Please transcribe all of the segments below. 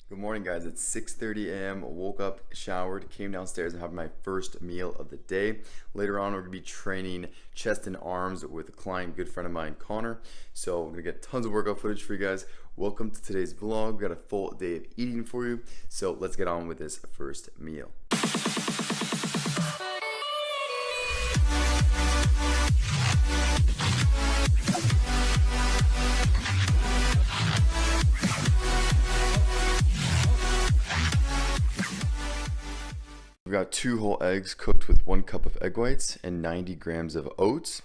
Good morning, guys. It's 6:30 a.m. Woke up, showered, came downstairs and had my first meal of the day. Later on, we're gonna be training chest and arms with a client, good friend of mine, Connor. So we're gonna get tons of workout footage for you guys. Welcome to today's vlog. We got a full day of eating for you. So let's get on with this first meal. We've got 2 whole eggs cooked with 1 cup of egg whites and 90 grams of oats.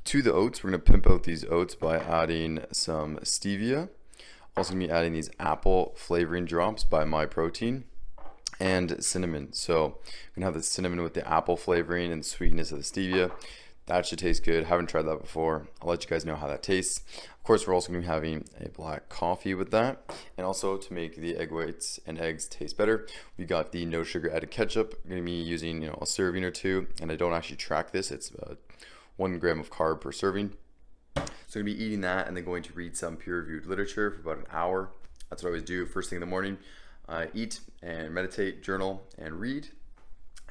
To the oats, we're going to pimp out these oats by adding some stevia. Also going to be adding these apple flavoring drops by My Protein and cinnamon. So we're going to have the cinnamon with the apple flavoring and sweetness of the stevia. That should taste good. Haven't tried that before. I'll let you guys know how that tastes. Of course, we're also going to be having a black coffee with that. And also to make the egg whites and eggs taste better, we got the no sugar added ketchup. I'm going to be using a serving or 2. And I don't actually track this. It's 1 gram of carb per serving. So I'm going to be eating that and then going to read some peer-reviewed literature for about an hour. That's what I always do first thing in the morning. Eat and meditate, journal, and read.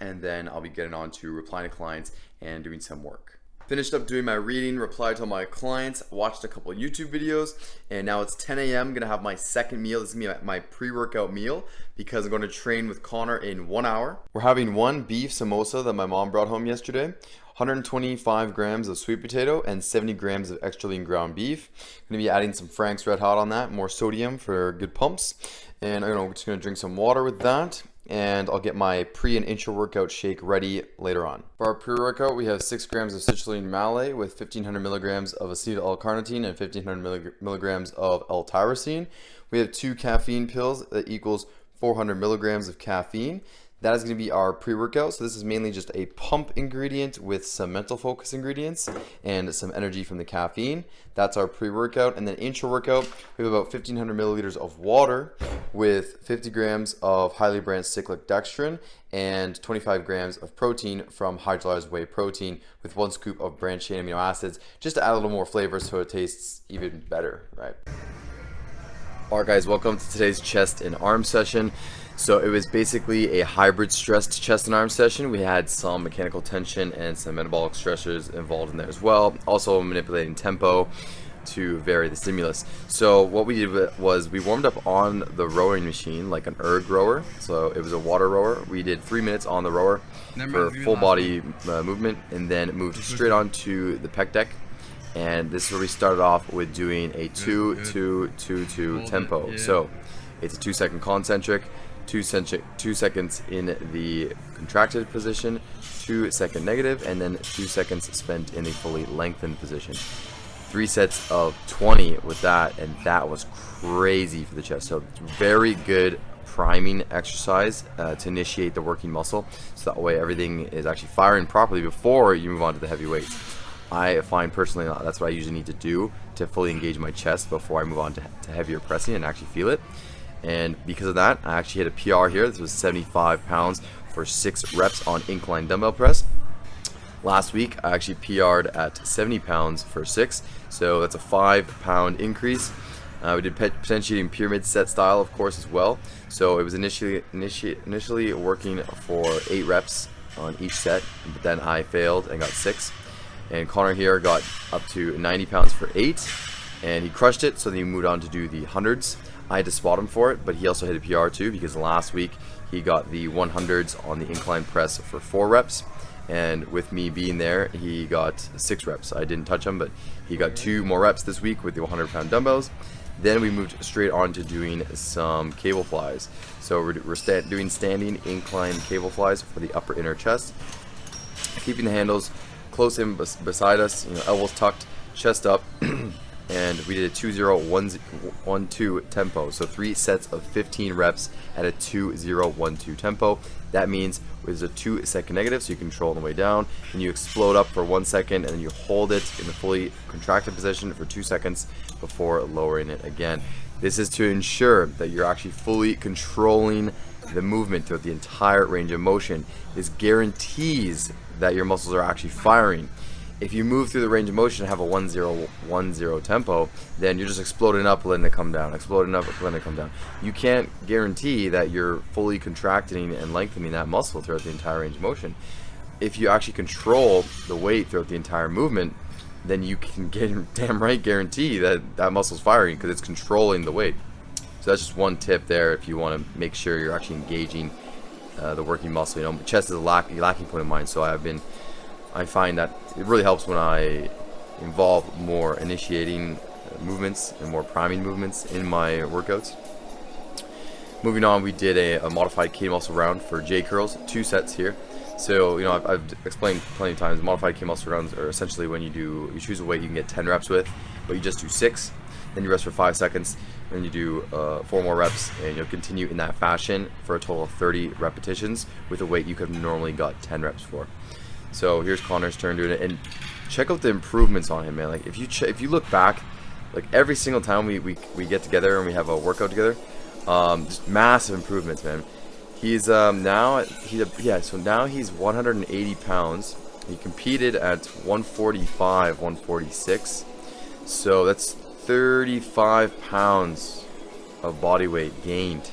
And then I'll be getting on to replying to clients and doing some work. Finished up doing my reading, replied to all my clients, watched a couple YouTube videos, and now it's 10 a.m. I'm gonna have my second meal. This is gonna be my pre-workout meal because I'm gonna train with Connor in 1 hour. We're having 1 beef samosa that my mom brought home yesterday, 125 grams of sweet potato, and 70 grams of extra lean ground beef. I'm gonna be adding some Frank's Red Hot on that, more sodium for good pumps. And I'm just gonna drink some water with that. And I'll get my pre and intra workout shake ready later on. For our pre-workout, we have 6 grams of citrulline malate with 1500 milligrams of acetyl L-carnitine and 1500 milligrams of L-tyrosine. We have 2 caffeine pills that equals 400 milligrams of caffeine. That is going to be our pre-workout. So this is mainly just a pump ingredient with some mental focus ingredients and some energy from the caffeine. That's our pre-workout. And then intra-workout, we have about 1500 milliliters of water with 50 grams of highly branched cyclic dextrin and 25 grams of protein from hydrolyzed whey protein with 1 scoop of branched chain amino acids, just to add a little more flavor so it tastes even better, right? All right, guys, welcome to today's chest and arm session. So it was basically a hybrid stressed chest and arm session. We had some mechanical tension and some metabolic stressors involved in there as well. Also manipulating tempo to vary the stimulus. So what we did was we warmed up on the rowing machine like an erg rower. So it was a water rower. We did 3 minutes on the rower for full body movement and then moved straight onto the pec deck. And this is where we started off with doing a 2-2-2-2 tempo. So it's a 2-second concentric, 2 seconds in the contracted position, 2-second negative, and then 2 seconds spent in a fully lengthened position. 3 sets of 20 with that, and that was crazy for the chest. So very good priming exercise to initiate the working muscle, so that way everything is actually firing properly before you move on to the heavy weights. I find personally that's what I usually need to do to fully engage my chest before I move on to heavier pressing and actually feel it. And because of that, I actually hit a PR here. This was 75 pounds for 6 reps on incline dumbbell press. Last week, I actually PR'd at 70 pounds for 6, so that's a 5-pound increase. We did potentiating pyramid set style, of course, as well. So it was initially working for 8 reps on each set, but then I failed and got 6. And Connor here got up to 90 pounds for 8, and he crushed it, so then he moved on to do the hundreds. I had to spot him for it, but he also hit a PR too, because last week he got the 100s on the incline press for 4 reps. And with me being there, he got 6 reps. I didn't touch him, but he got 2 more reps this week with the 100-pound dumbbells. Then we moved straight on to doing some cable flies. So we're doing standing incline cable flies for the upper inner chest. Keeping the handles close in beside us, elbows tucked, chest up. And we did a 2-0-1-2 tempo. So 3 sets of 15 reps at a 2-0-1-2 tempo. That means there's a 2-second negative, so you control on the way down, and you explode up for 1 second, and then you hold it in the fully contracted position for 2 seconds before lowering it again. This is to ensure that you're actually fully controlling the movement throughout the entire range of motion. This guarantees that your muscles are actually firing. If you move through the range of motion and have a 1-0-1-0 tempo, then you're just exploding up, letting it come down, exploding up, letting it come down. You can't guarantee that you're fully contracting and lengthening that muscle throughout the entire range of motion. If you actually control the weight throughout the entire movement, then you can damn right guarantee that that muscle's firing because it's controlling the weight. So that's just one tip there if you want to make sure you're actually engaging the working muscle. You know, chest is a lacking point of mine, so I find that it really helps when I involve more initiating movements and more priming movements in my workouts. Moving on, we did a modified K muscle round for J curls, 2 sets here. So, you know, I've explained plenty of times, modified K muscle rounds are essentially when you choose a weight you can get 10 reps with, but you just do 6, then you rest for 5 seconds, then you do 4 more reps, and you'll continue in that fashion for a total of 30 repetitions with a weight you could have normally got 10 reps for. So here's Connor's turn doing it, and check out the improvements on him, man. Like if you look back, like every single time we get together and we have a workout together, just massive improvements, man. He's so now he's 180 pounds. He competed at 145, 146. So that's 35 pounds of body weight gained.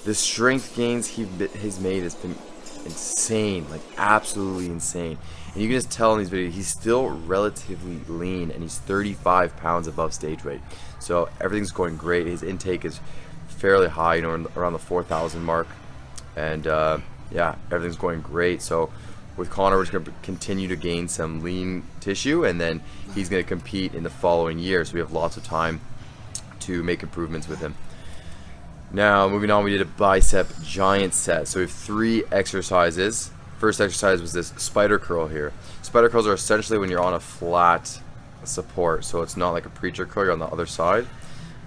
The strength gains he's made has been insane, like absolutely insane. And you can just tell in these videos he's still relatively lean, and he's 35 pounds above stage weight. So everything's going great. His intake is fairly high, you know, around the 4,000 mark. And yeah, everything's going great. So with Connor, we're just going to continue to gain some lean tissue, and then he's going to compete in the following year. So we have lots of time to make improvements with him. Now, moving on, we did a bicep giant set. So we have 3 exercises. First exercise was this spider curl here. Spider curls are essentially when you're on a flat support. So it's not like a preacher curl, you're on the other side.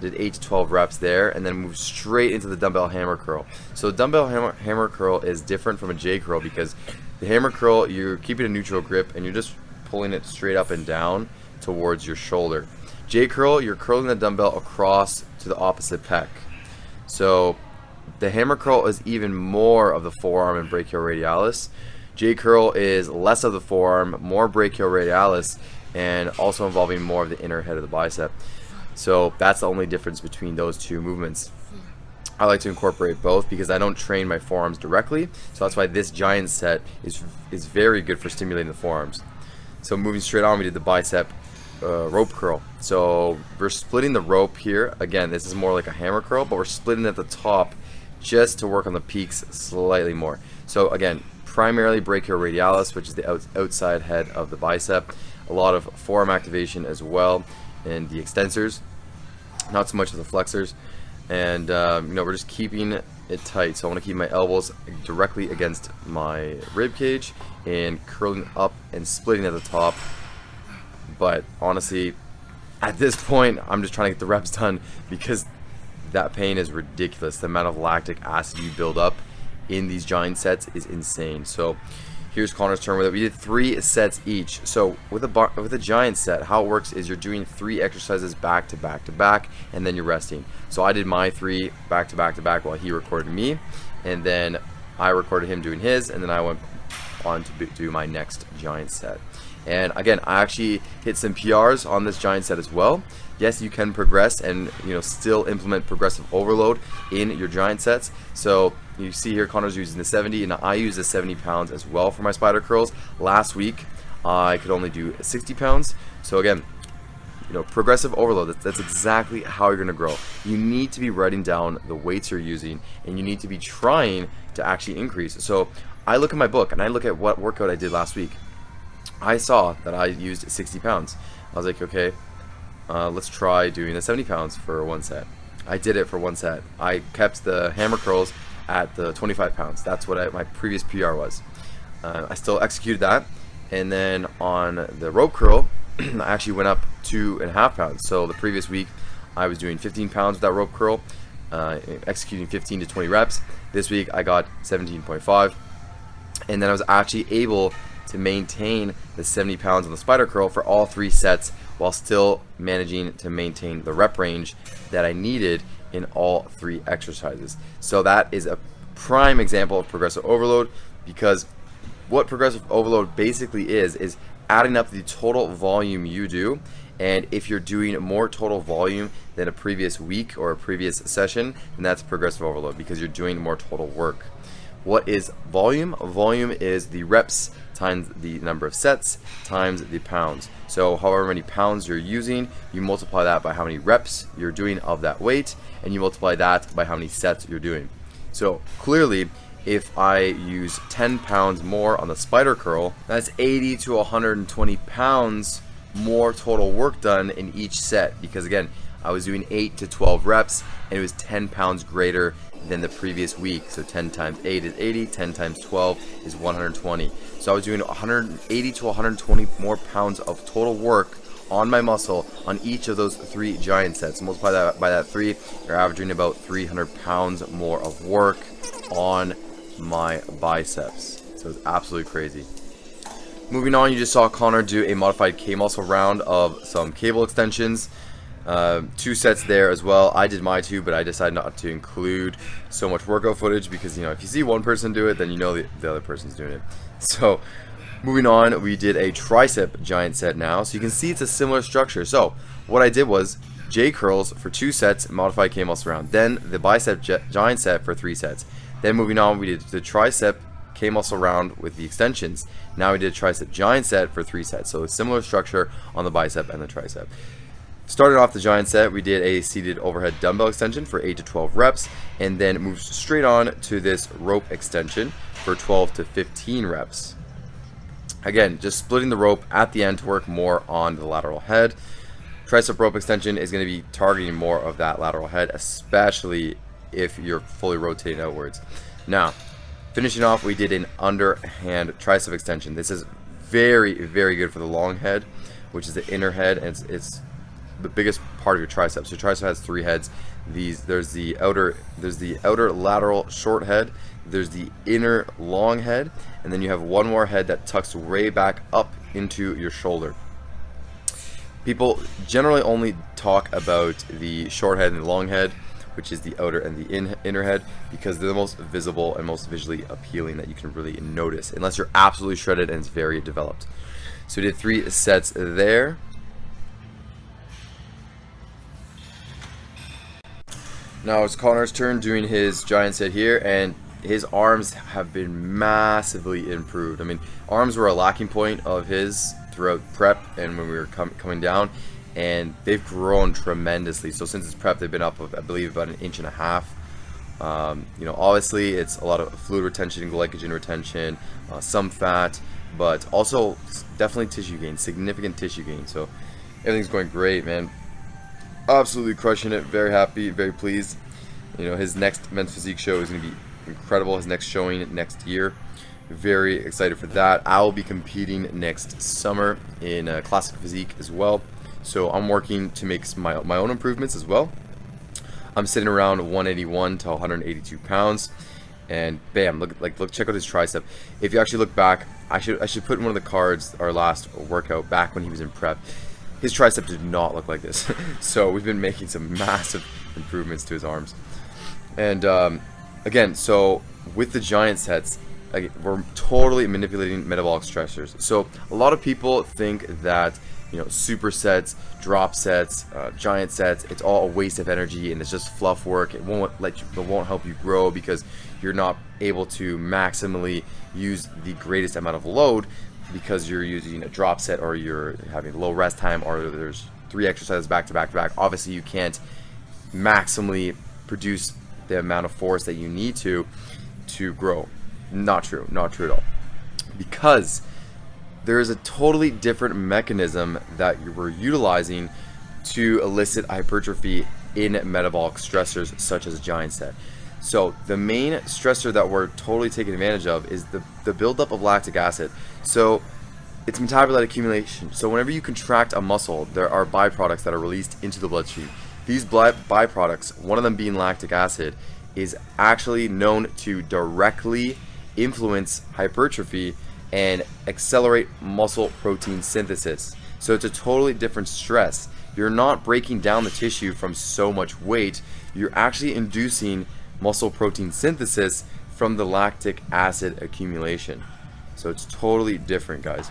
Did 8 to 12 reps there, and then moved straight into the dumbbell hammer curl. So dumbbell hammer curl is different from a J curl because the hammer curl, you're keeping a neutral grip and you're just pulling it straight up and down towards your shoulder. J curl, you're curling the dumbbell across to the opposite pec. So the hammer curl is even more of the forearm and brachioradialis. J curl is less of the forearm, more brachioradialis, and also involving more of the inner head of the bicep. So that's the only difference between those 2 movements. I like to incorporate both because I don't train my forearms directly, so that's why this giant set is very good for stimulating the forearms. So moving straight on, we did the bicep rope curl. So we're splitting the rope here. Again, this is more like a hammer curl, but we're splitting at the top just to work on the peaks slightly more. So again, primarily brachioradialis, which is the outside head of the bicep. A lot of forearm activation as well, and the extensors, not so much of the flexors. And you know, we're just keeping it tight. So I want to keep my elbows directly against my rib cage and curling up and splitting at the top. But honestly, at this point, I'm just trying to get the reps done because that pain is ridiculous. The amount of lactic acid you build up in these giant sets is insane. So here's Connor's turn with it. We did 3 sets each. So with a giant set, how it works is you're doing 3 exercises back to back to back, and then you're resting. So I did my 3 back to back to back while he recorded me, and then I recorded him doing his, and then I went on to do my next giant set. And again, I actually hit some PRs on this giant set as well. Yes, you can progress and, you know, still implement progressive overload in your giant sets. So you see here Connor's using the 70, and I use the 70 pounds as well for my spider curls. Last week I could only do 60 pounds. So again, you know, progressive overload, that's exactly how you're going to grow. You need to be writing down the weights you're using, and you need to be trying to actually increase. So I look at my book and I look at what workout I did last week. I saw that I used 60 pounds. I was like, okay, let's try doing the 70 pounds for 1 set. I did it for 1 set. I kept the hammer curls at the 25 pounds. That's what my previous PR was. I still executed that. And then on the rope curl, I actually went up 2.5 pounds. So the previous week, I was doing 15 pounds with that rope curl, executing 15 to 20 reps. This week, I got 17.5. And then I was actually able to maintain the 70 pounds on the spider curl for all 3 sets while still managing to maintain the rep range that I needed in all 3 exercises. So that is a prime example of progressive overload, because what progressive overload basically is adding up the total volume you do. And if you're doing more total volume than a previous week or a previous session, then that's progressive overload because you're doing more total work. What is volume? Volume is the reps times the number of sets times the pounds. So however many pounds you're using, you multiply that by how many reps you're doing of that weight, and you multiply that by how many sets you're doing. So clearly, if I use 10 pounds more on the spider curl, that's 80 to 120 pounds more total work done in each set, because again, I was doing 8 to 12 reps and it was 10 pounds greater than the previous week. So 10 times 8 is 80, 10 times 12 is 120. So I was doing 180 to 120 more pounds of total work on my muscle on each of those 3 giant sets. Multiply that by that 3, you're averaging about 300 pounds more of work on my biceps. So it's absolutely crazy. Moving on, you just saw Connor do a modified K-muscle round of some cable extensions. 2 sets there as well. I did my 2, but I decided not to include so much workout footage because, you know, if you see one person do it, then you know the other person's doing it. So moving on, we did a tricep giant set now. So you can see it's a similar structure. So what I did was J curls for 2 sets, modified K-muscle round. Then the bicep giant set for 3 sets. Then moving on, we did the tricep K-muscle round with the extensions. Now we did a tricep giant set for 3 sets. So a similar structure on the bicep and the tricep. Started off the giant set, we did a seated overhead dumbbell extension for 8 to 12 reps, and then moved straight on to this rope extension for 12 to 15 reps. Again, just splitting the rope at the end to work more on the lateral head. Tricep rope extension is going to be targeting more of that lateral head, especially if you're fully rotating outwards. Now, finishing off, we did an underhand tricep extension. This is very, very good for the long head, which is the inner head, and it's the biggest part of your triceps. Your tricep has 3 heads. There's the outer lateral short head, there's the inner long head, and then you have one more head that tucks way back up into your shoulder. People generally only talk about the short head and the long head, which is the outer and the inner head, because they're the most visible and most visually appealing that you can really notice, unless you're absolutely shredded and it's very developed. So we did 3 sets there. Now it's Connor's turn doing his giant set here, and his arms have been massively improved. I mean, arms were a lacking point of his throughout prep and when we were coming down, and they've grown tremendously. So since his prep, they've been up, I believe, about 1.5 inches. You know, obviously it's a lot of fluid retention, glycogen retention, some fat, but also definitely tissue gain, significant tissue gain. So everything's going great, man. Absolutely crushing it. Very happy, very pleased. You know, his next men's physique show is going to be incredible. His next showing next year. Very excited for that. I will be competing next summer in classic physique as well. So I'm working to make my own improvements as well. I'm sitting around 181 to 182 pounds, and bam! Look, check out his tricep. If you actually look back, I should put in one of the cards our last workout back when he was in prep. His tricep did not look like this. So we've been making some massive improvements to his arms. And again, so with the giant sets, we're totally manipulating metabolic stressors. So a lot of people think that, you know, supersets, drop sets, giant sets, it's all a waste of energy and it's just fluff work. It won't help you grow because you're not able to maximally use the greatest amount of load because you're using a drop set or you're having low rest time or there's 3 exercises back to back to back. Obviously you can't maximally produce the amount of force that you need to grow. Not true at all. Because there is a totally different mechanism that we're utilizing to elicit hypertrophy in metabolic stressors such as a giant set. So the main stressor that we're totally taking advantage of is the buildup of lactic acid. So it's metabolite accumulation. So whenever you contract a muscle, there are byproducts that are released into the bloodstream. These byproducts, one of them being lactic acid, is actually known to directly influence hypertrophy and accelerate muscle protein synthesis. So it's a totally different stress. You're not breaking down the tissue from so much weight. You're actually inducing muscle protein synthesis from the lactic acid accumulation. So it's totally different, guys.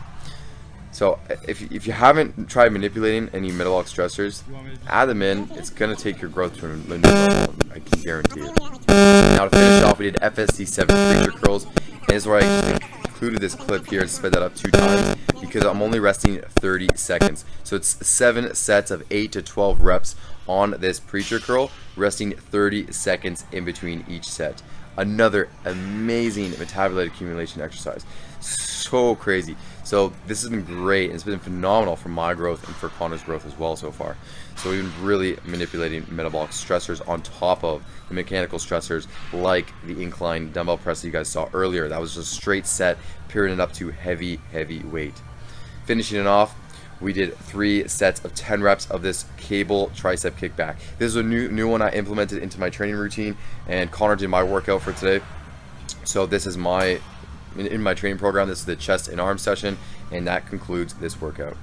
So if you haven't tried manipulating any metabolic stressors, add them in. It's gonna take your growth to a new level. I can guarantee it. Now to finish off, we did FSC7 preacher curls, and this is where I just included this clip here and sped that up 2 times because I'm only resting 30 seconds. So it's 7 sets of 8 to 12 reps on this preacher curl, resting 30 seconds in between each set. Another amazing metabolite accumulation exercise. So crazy. So this has been great, and it's been phenomenal for my growth and for Connor's growth as well so far. So we've been really manipulating metabolic stressors on top of the mechanical stressors, like the incline dumbbell press that you guys saw earlier. That was just a straight set, period up to heavy weight. Finishing it off, we did 3 sets of 10 reps of this cable tricep kickback. This is a new one I implemented into my training routine, and Connor did my workout for today. So this is in my training program, this is the chest and arm session, and that concludes this workout.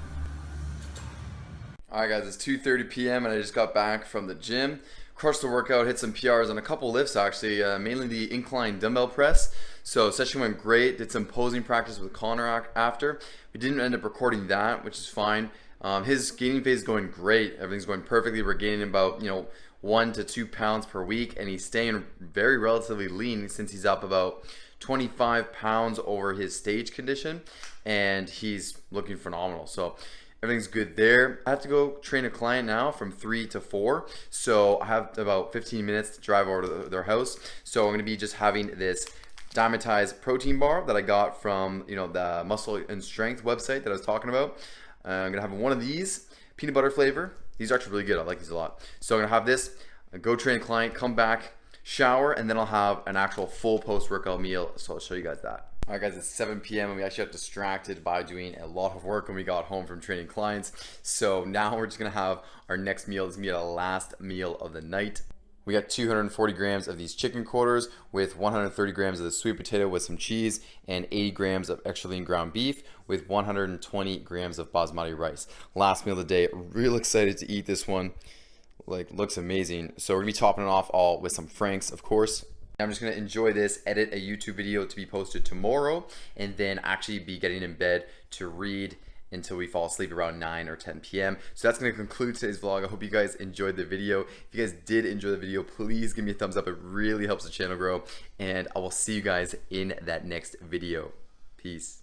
Alright guys, it's 2:30 p.m. and I just got back from the gym. Crushed the workout, hit some PRs on a couple lifts actually, mainly the incline dumbbell press. So session went great, did some posing practice with Connor after. We didn't end up recording that, which is fine. His gaining phase is going great, everything's going perfectly. We're gaining about 1 to 2 pounds per week, and he's staying very relatively lean since he's up about 25 pounds over his stage condition, and he's looking phenomenal. So everything's good there. I have to go train a client now from 3 to 4, so I have about 15 minutes to drive over to their house. So I'm going to be just having this diamantized protein bar that I got from the Muscle and Strength website that I was talking about. I'm going to have one of these, peanut butter flavor. These are actually really good. I like these a lot. So I'm going to have this, go train a client, come back, shower, and then I'll have an actual full post-workout meal. So I'll show you guys that. All right guys, it's 7 p.m. and we actually got distracted by doing a lot of work when we got home from training clients. So now we're just gonna have our next meal. This is gonna be the last meal of the night. We got 240 grams of these chicken quarters with 130 grams of the sweet potato with some cheese and 80 grams of extra lean ground beef with 120 grams of basmati rice. Last meal of the day. Real excited to eat this one. Looks amazing. So we're gonna be topping it off all with some Franks, of course. I'm just gonna enjoy this, edit a YouTube video to be posted tomorrow, and then actually be getting in bed to read until we fall asleep around 9 or 10 p.m. So that's gonna conclude today's vlog. I hope you guys enjoyed the video. If you guys did enjoy the video, please give me a thumbs up. It really helps the channel grow, and I will see you guys in that next video. Peace.